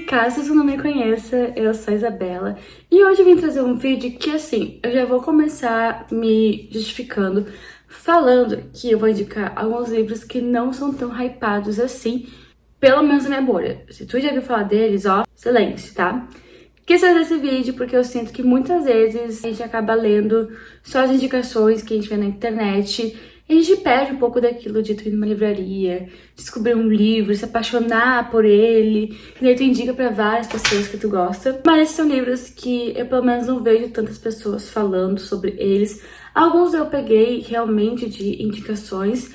caso você não me conheça, eu sou a Isabela e hoje eu vim trazer um vídeo que, assim, eu já vou começar me justificando, falando que eu vou indicar alguns livros que não são tão hypados assim, pelo menos na minha bolha. Se tu já ouviu falar deles, ó, silêncio, tá? Quis fazer esse vídeo porque eu sinto que muitas vezes a gente acaba lendo só as indicações que a gente vê na internet e a gente perde um pouco daquilo de tu ir numa livraria, descobrir um livro, se apaixonar por ele, e daí tu indica pra várias pessoas que tu gosta. Mas esses são livros que eu pelo menos não vejo tantas pessoas falando sobre eles. Alguns eu peguei realmente de indicações,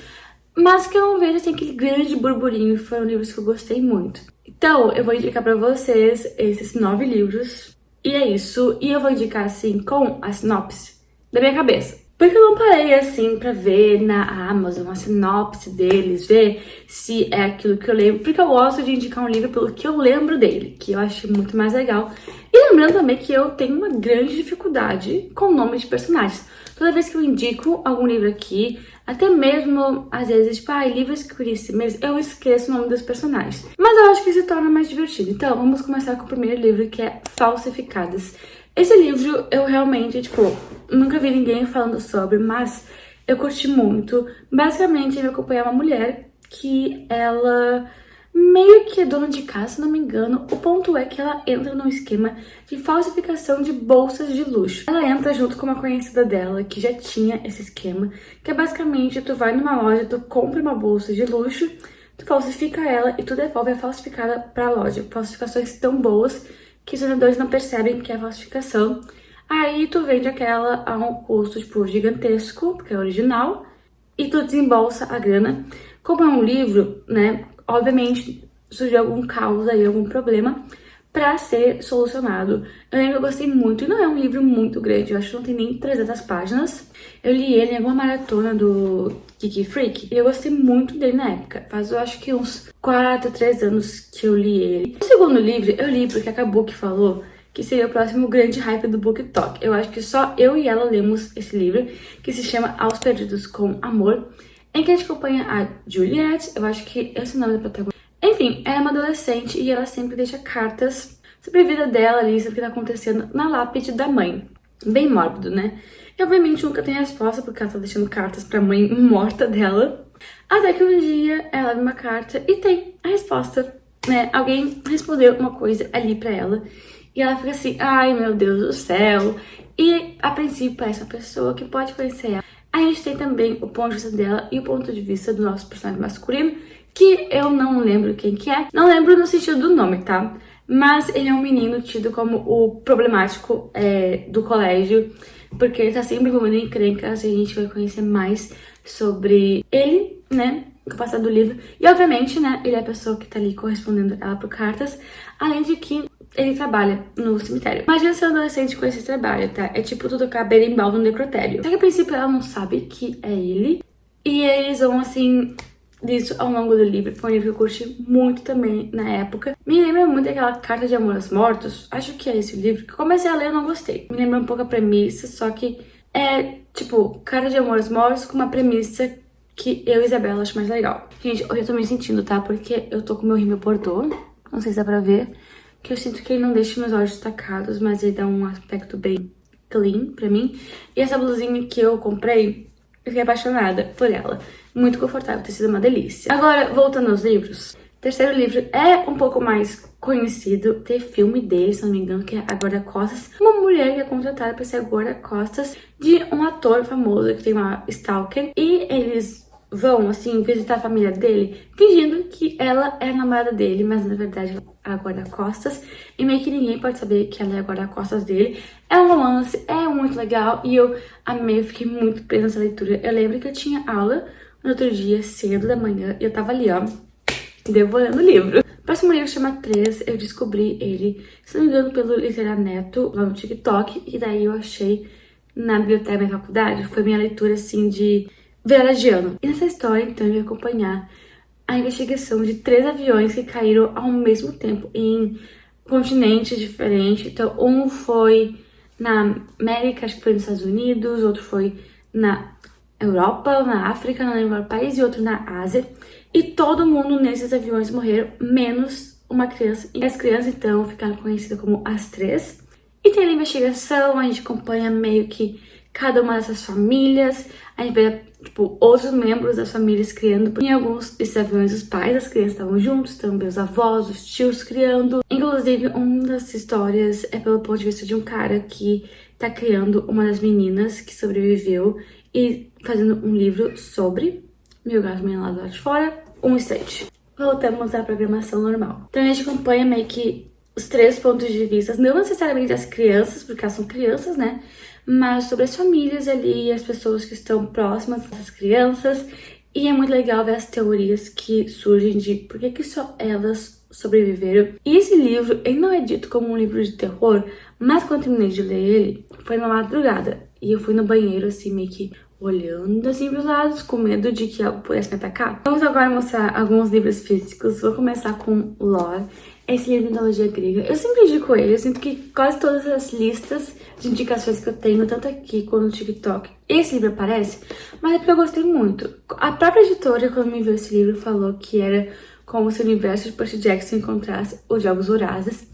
mas que eu não vejo assim aquele grande burburinho, foram livros que eu gostei muito. Então, eu vou indicar pra vocês esses 9 livros, e é isso. E eu vou indicar assim com a sinopse da minha cabeça. Porque eu não parei assim pra ver na Amazon a sinopse deles, ver se é aquilo que eu lembro. Porque eu gosto de indicar um livro pelo que eu lembro dele, que eu acho muito mais legal. E lembrando também que eu tenho uma grande dificuldade com o nome de personagens. Toda vez que eu indico algum livro aqui, até mesmo, às vezes, tipo, livros que eu conheci mesmo, eu esqueço o nome dos personagens. Mas eu acho que se torna mais divertido. Então, vamos começar com o primeiro livro, que é Falsificadas. Esse livro, eu realmente, tipo, nunca vi ninguém falando sobre, mas eu curti muito. Basicamente, ele acompanha uma mulher que ela meio que é dona de casa, se não me engano. O ponto é que ela entra num esquema de falsificação de bolsas de luxo. Ela entra junto com uma conhecida dela que já tinha esse esquema, que é basicamente tu vai numa loja, tu compra uma bolsa de luxo, tu falsifica ela e tu devolve a falsificada pra loja. Falsificações tão boas que os vendedores não percebem que é falsificação. Aí tu vende aquela a um custo, tipo, gigantesco, porque é original, e tu desembolsa a grana. Como é um livro, né, obviamente surgiu algum caos aí, algum problema pra ser solucionado. Eu lembro que eu gostei muito, e não é um livro muito grande, eu acho que não tem nem 300 páginas. Eu li ele em alguma maratona do Geek Freak, e eu gostei muito dele na época. Faz, eu acho que uns 4, 3 anos que eu li ele. O segundo livro, eu li porque a Kabuki falou que seria o próximo grande hype do BookTok. Eu acho que só eu e ela lemos esse livro, que se chama Aos Perdidos com Amor, em que a gente acompanha a Juliette, eu acho que esse é o nome da protagonista. Enfim, ela é uma adolescente e ela sempre deixa cartas sobre a vida dela ali, sobre o que tá acontecendo na lápide da mãe. Bem mórbido, né? E obviamente nunca tem resposta, porque ela tá deixando cartas pra mãe morta dela. Até que um dia ela abre uma carta e tem a resposta, né? Alguém respondeu uma coisa ali pra ela. E ela fica assim, ai meu Deus do céu. E a princípio parece uma pessoa que pode conhecer ela. A gente tem também o ponto de vista dela e o ponto de vista do nosso personagem masculino, que eu não lembro quem que é. Não lembro no sentido do nome, tá? Mas ele é um menino tido como o problemático do colégio, porque ele tá sempre envolvido em encrencas e a gente vai conhecer mais sobre ele, né? Com o passar do livro. E obviamente, né, ele é a pessoa que tá ali correspondendo ela por cartas, além de que ele trabalha no cemitério. Imagina ser um adolescente com esse trabalho, tá? É tipo tu tocar berimbau no necrotério. Só que a princípio ela não sabe que é ele. E eles vão, assim, disso ao longo do livro. Foi um livro que eu curti muito também na época. Me lembra muito daquela Carta de Amor aos Mortos. Acho que é esse livro. Que eu comecei a ler e eu não gostei. Me lembra um pouco a premissa, só que é, tipo, Carta de Amor aos Mortos com uma premissa que eu e Isabela acho mais legal. Gente, hoje eu tô me sentindo, tá? Porque eu tô com meu rímel Bordeaux. Não sei se dá pra ver. Que eu sinto que ele não deixa meus olhos destacados, mas ele dá um aspecto bem clean pra mim. E essa blusinha que eu comprei, eu fiquei apaixonada por ela. Muito confortável, tem sido uma delícia. Agora, voltando aos livros. O terceiro livro é um pouco mais conhecido. Tem filme dele, se não me engano, que é a Guarda-Costas. Uma mulher que é contratada pra ser a Guarda-Costas de um ator famoso que tem uma stalker. E eles vão, assim, visitar a família dele, fingindo que ela é a namorada dele, mas na verdade ela é a guarda-costas, e meio que ninguém pode saber que ela é a guarda-costas dele. É um romance, é muito legal, e eu amei, eu fiquei muito presa nessa leitura. Eu lembro que eu tinha aula no outro dia, cedo da manhã, e eu tava ali, ó, devorando o livro. O próximo livro chama 3, eu descobri ele, se não me engano, pelo Literaneto, lá no TikTok, e daí eu achei na biblioteca da minha faculdade. Foi minha leitura, assim, de virada de ano. E nessa história, então, eu ia acompanhar a investigação de 3 aviões que caíram ao mesmo tempo em continentes diferentes. Então, um foi na América, acho que foi nos Estados Unidos, outro foi na Europa, na África, não lembro qual país, e outro na Ásia. E todo mundo nesses aviões morreram, menos uma criança, e as crianças então ficaram conhecidas como as três. E tem a investigação, a gente acompanha meio que cada uma dessas famílias, a gente vê, tipo, outros membros das famílias criando. Em alguns desses aviões, os pais das crianças estavam juntos, também os avós, os tios criando. Inclusive, uma das histórias é pelo ponto de vista de um cara que tá criando uma das meninas que sobreviveu e fazendo um livro sobre. Meu gato menino lá do lado de fora, um instante. Voltamos à programação normal. Então a gente acompanha meio que os três pontos de vista, não necessariamente das crianças, porque elas são crianças, né? Mas sobre as famílias ali, as pessoas que estão próximas dessas crianças. E é muito legal ver as teorias que surgem de por que só elas sobreviveram. E esse livro, ele não é dito como um livro de terror, mas quando eu terminei de ler ele, foi na madrugada. E eu fui no banheiro, assim, meio que olhando assim pros lados, com medo de que algo pudesse me atacar. Vamos agora mostrar alguns livros físicos. Vou começar com Lore, esse livro de mitologia grega. Eu sempre indico ele, eu sinto que quase todas as listas de indicações que eu tenho, tanto aqui quanto no TikTok, esse livro aparece, mas é porque eu gostei muito. A própria editora, quando me viu esse livro, falou que era como se o universo de Percy Jackson encontrasse os Jogos Vorazes.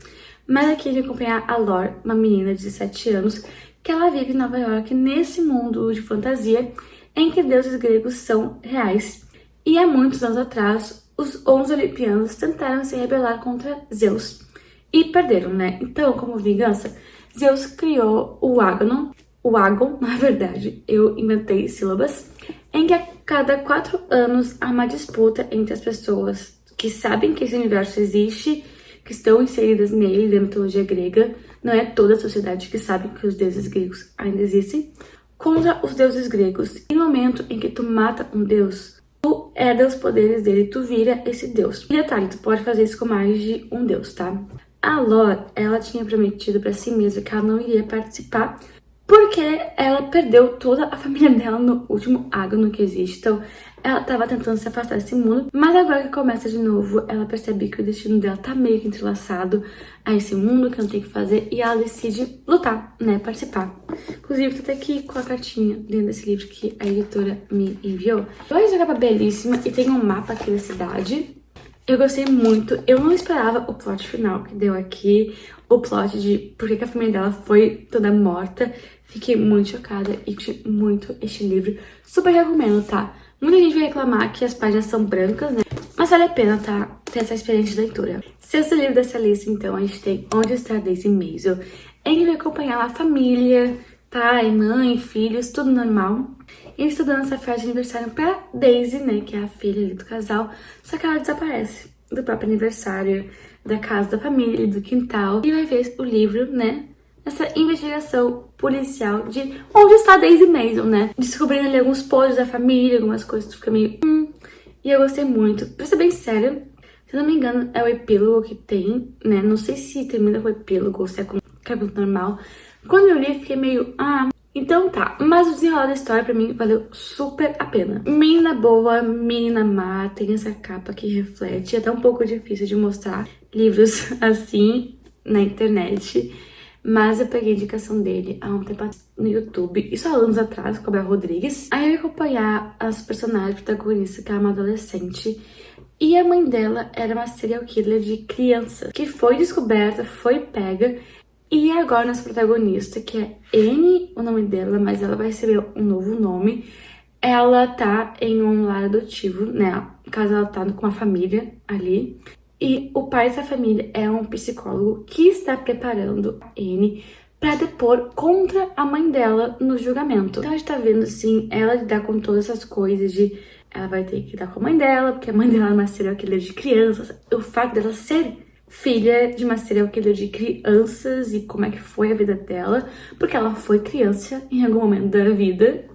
Mas aqui a gente acompanha a Lore, uma menina de 17 anos, que ela vive em Nova York, nesse mundo de fantasia, em que deuses gregos são reais. E há muitos anos atrás, os 11 olimpianos tentaram se rebelar contra Zeus. E perderam, né? Então, como vingança, Zeus criou o Agamon, na verdade, eu inventei sílabas, em que a cada 4 anos há uma disputa entre as pessoas que sabem que esse universo existe, que estão inseridas nele, da mitologia grega, não é toda a sociedade que sabe que os deuses gregos ainda existem, contra os deuses gregos. E no momento em que tu mata um deus, tu herda os poderes dele, tu vira esse deus. E detalhe, tu pode fazer isso com mais de um deus, tá? A Lore, ela tinha prometido pra si mesma que ela não iria participar, porque ela perdeu toda a família dela no último Agamon que existe. Então, ela tava tentando se afastar desse mundo, mas agora que começa de novo, ela percebe que o destino dela tá meio que entrelaçado a esse mundo, que não tem o que fazer, e ela decide lutar, né, participar. Inclusive, tô até aqui com a cartinha dentro desse livro que a editora me enviou. Olha essa capa belíssima e tem um mapa aqui da cidade. Eu gostei muito, eu não esperava o plot final que deu aqui, o plot de por que a família dela foi toda morta. Fiquei muito chocada e curti muito este livro. Super recomendo, tá? Muita gente vai reclamar que as páginas são brancas, né? Mas vale a pena, tá? Ter essa experiência de leitura. Sexto livro dessa lista, então, a gente tem Onde Está Daisy Maisel, em que vai acompanhar a família, pai, mãe, filhos, tudo normal. E eles estão dando essa festa de aniversário pra Daisy, né? Que é a filha ali do casal. Só que ela desaparece do próprio aniversário, da casa da família, do quintal. E vai ver o livro, né? Essa investigação policial de onde está Daisy Maisel, né? Descobrindo ali alguns podres da família, algumas coisas que fica meio... E eu gostei muito. Pra ser bem sério, se eu não me engano, é o epílogo que tem, né? Não sei se termina com o epílogo ou se é com o capítulo normal. Quando eu li, fiquei meio... Então tá. Mas o desenrolar da história, pra mim, valeu super a pena. Menina boa, menina má, tem essa capa que reflete. É até um pouco difícil de mostrar livros assim na internet. Mas eu peguei a indicação dele há um tempo no YouTube, isso há anos atrás, com a Bel Rodrigues. Aí eu ia acompanhar as personagens protagonistas, que é uma adolescente. E a mãe dela era uma serial killer de crianças, que foi descoberta, foi pega. E agora nossa protagonista, que é Anne, o nome dela, mas ela vai receber um novo nome. Ela tá em um lar adotivo, né? No caso, ela tá com uma família ali. E o pai dessa família é um psicólogo que está preparando a Anne para depor contra a mãe dela no julgamento. Então a gente tá vendo, assim, ela lidar com todas essas coisas de... Ela vai ter que lidar com a mãe dela, porque a mãe dela é uma serial killer de crianças. O fato dela ser filha de uma serial killer de crianças e como é que foi a vida dela, porque ela foi criança em algum momento da vida.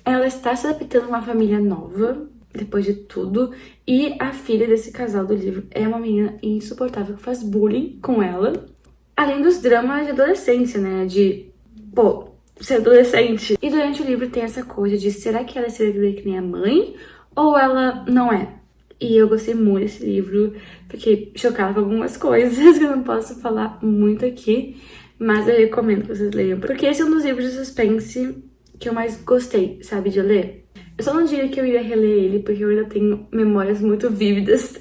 Ela está se adaptando a uma família nova, depois de tudo, e a filha desse casal do livro é uma menina insuportável que faz bullying com ela, além dos dramas de adolescência, né, de, pô, ser adolescente. E durante o livro tem essa coisa de, será que ela é serial killer que nem a mãe, ou ela não é? E eu gostei muito desse livro, fiquei chocada com algumas coisas que eu não posso falar muito aqui, mas eu recomendo que vocês leiam, porque esse é um dos livros de suspense que eu mais gostei, sabe, de ler. Eu só não diria que eu iria reler ele, porque eu ainda tenho memórias muito vívidas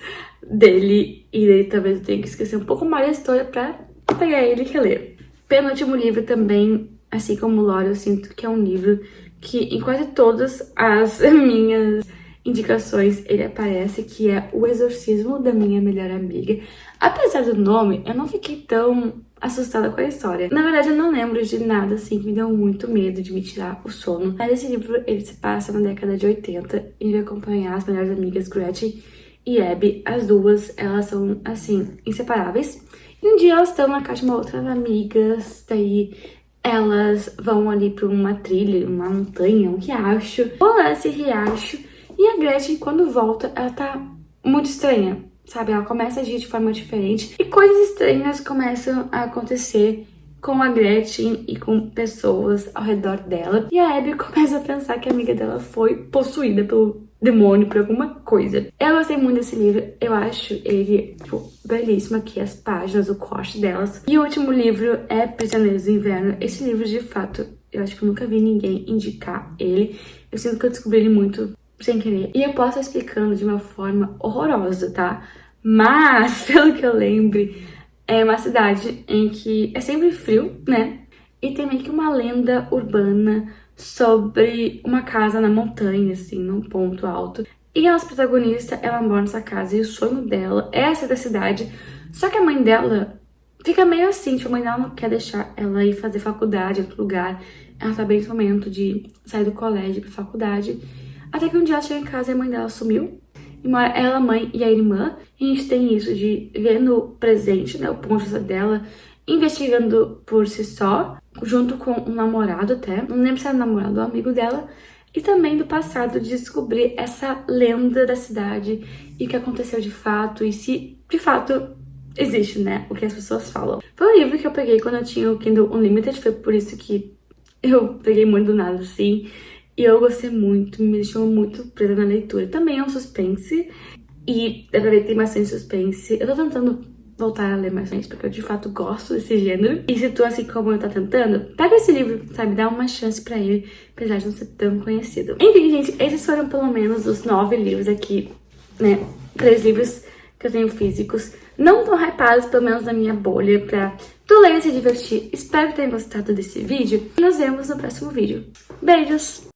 dele, e daí talvez eu tenha que esquecer um pouco mais da história pra pegar ele e reler. Penúltimo livro também, assim como Lore, eu sinto que é um livro que em quase todas as minhas indicações ele aparece, que é O Exorcismo da Minha Melhor Amiga. Apesar do nome, eu não fiquei tão assustada com a história. Na verdade, eu não lembro de nada assim que me deu muito medo de me tirar o sono. Mas esse livro, ele se passa na década de 80 e vai acompanhar as melhores amigas Gretchen e Abby. As duas, elas são, assim, inseparáveis. E um dia elas estão na casa de uma outra amigas, daí elas vão ali pra uma trilha, uma montanha, um riacho. Vão lá esse riacho e a Gretchen, quando volta, ela tá muito estranha, sabe? Ela começa a agir de forma diferente e coisas estranhas começam a acontecer com a Gretchen e com pessoas ao redor dela. E a Abby começa a pensar que a amiga dela foi possuída pelo demônio, por alguma coisa. Eu gostei muito desse livro, eu acho ele, tipo, belíssimo aqui, as páginas, o corte delas. E o último livro é Prisioneiros do Inverno. Esse livro, de fato, eu acho que eu nunca vi ninguém indicar ele. Eu sinto que eu descobri ele muito sem querer. E eu posso estar explicando de uma forma horrorosa, tá? Mas, pelo que eu lembre, é uma cidade em que é sempre frio, né? E tem meio que uma lenda urbana sobre uma casa na montanha, assim, num ponto alto. E a nossa protagonista, ela mora nessa casa e o sonho dela é sair da cidade. Só que a mãe dela fica meio assim, tipo, a mãe dela não quer deixar ela ir fazer faculdade em outro lugar. Ela tá bem nesse momento de sair do colégio pra faculdade. Até que um dia ela chega em casa e a mãe dela sumiu. E mora ela, a mãe e a irmã. E a gente tem isso de ver no presente, né, o ponto de vista dela, investigando por si só, junto com um namorado até. Não lembro se era namorado ou amigo dela. E também do passado, de descobrir essa lenda da cidade e o que aconteceu de fato. E se, de fato, existe, né, o que as pessoas falam. Foi um livro que eu peguei quando eu tinha o Kindle Unlimited. Foi por isso que eu peguei muito do nada, assim. E eu gostei muito, me deixou muito presa na leitura. Também é um suspense. E dá pra ver que tem bastante suspense. Eu tô tentando voltar a ler mais suspense, porque eu de fato gosto desse gênero. E se tu, assim como eu, tá tentando, pega esse livro, sabe? Dá uma chance pra ele, apesar de não ser tão conhecido. Enfim, gente, esses foram pelo menos os 9 livros aqui, né? 3 livros que eu tenho físicos. Não tão hypados, pelo menos na minha bolha, pra tu ler e se divertir. Espero que tenham gostado desse vídeo. E nos vemos no próximo vídeo. Beijos!